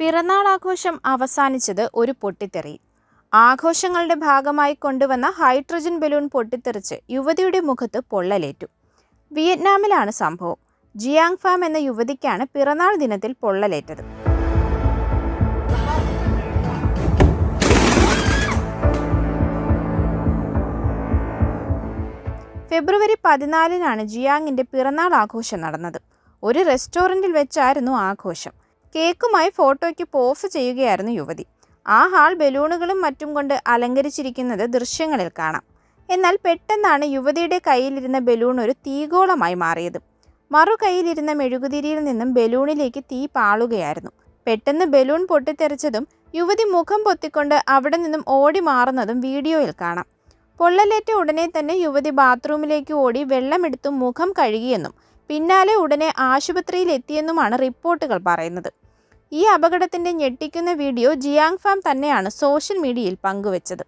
പിറന്നാളാഘോഷം അവസാനിച്ചത് ഒരു പൊട്ടിത്തെറിയിൽ. ആഘോഷങ്ങളുടെ ഭാഗമായി കൊണ്ടുവന്ന ഹൈഡ്രജൻ ബലൂൺ പൊട്ടിത്തെറിച്ച് യുവതിയുടെ മുഖത്ത് പൊള്ളലേറ്റു. വിയറ്റ്നാമിലാണ് സംഭവം. ജിയാങ് ഫാം എന്ന യുവതിക്കാണ് പിറന്നാൾ ദിനത്തിൽ പൊള്ളലേറ്റത്. ഫെബ്രുവരി 14-നാണ് ജിയാങ്ങിന്റെ പിറന്നാൾ ആഘോഷം നടന്നത്. ഒരു റെസ്റ്റോറൻറ്റിൽ വെച്ചായിരുന്നു ആഘോഷം. കേക്കുമായി ഫോട്ടോയ്ക്ക് പോസ് ചെയ്യുകയായിരുന്നു യുവതി. ആ ഹാൾ ബലൂണുകളും മറ്റും കൊണ്ട് അലങ്കരിച്ചിരിക്കുന്നത് ദൃശ്യങ്ങളിൽ കാണാം. എന്നാൽ പെട്ടെന്നാണ് യുവതിയുടെ കയ്യിലിരുന്ന ബലൂൺ ഒരു തീഗോളമായി മാറിയത്. മറു കയ്യിലിരുന്ന മെഴുകുതിരിയിൽ നിന്നും ബലൂണിലേക്ക് തീ പാളുകയായിരുന്നു. പെട്ടെന്ന് ബലൂൺ പൊട്ടിത്തെറിച്ചതും യുവതി മുഖം പൊത്തിക്കൊണ്ട് അവിടെ നിന്നും ഓടി മാറുന്നതും വീഡിയോയിൽ കാണാം. പൊള്ളലേറ്റ ഉടനെ തന്നെ യുവതി ബാത്റൂമിലേക്ക് ഓടി വെള്ളമെടുത്തും മുഖം കഴുകിയെന്നും പിന്നാലെ ഉടനെ ആശുപത്രിയിൽ എത്തിയെന്നുമാണ് റിപ്പോർട്ടുകൾ പറയുന്നത്. ഈ അപകടത്തിന്റെ ഞെട്ടിക്കുന്ന വീഡിയോ ജിയാങ് ഫാം തന്നെയാണ് സോഷ്യൽ മീഡിയയിൽ പങ്കുവച്ചത്.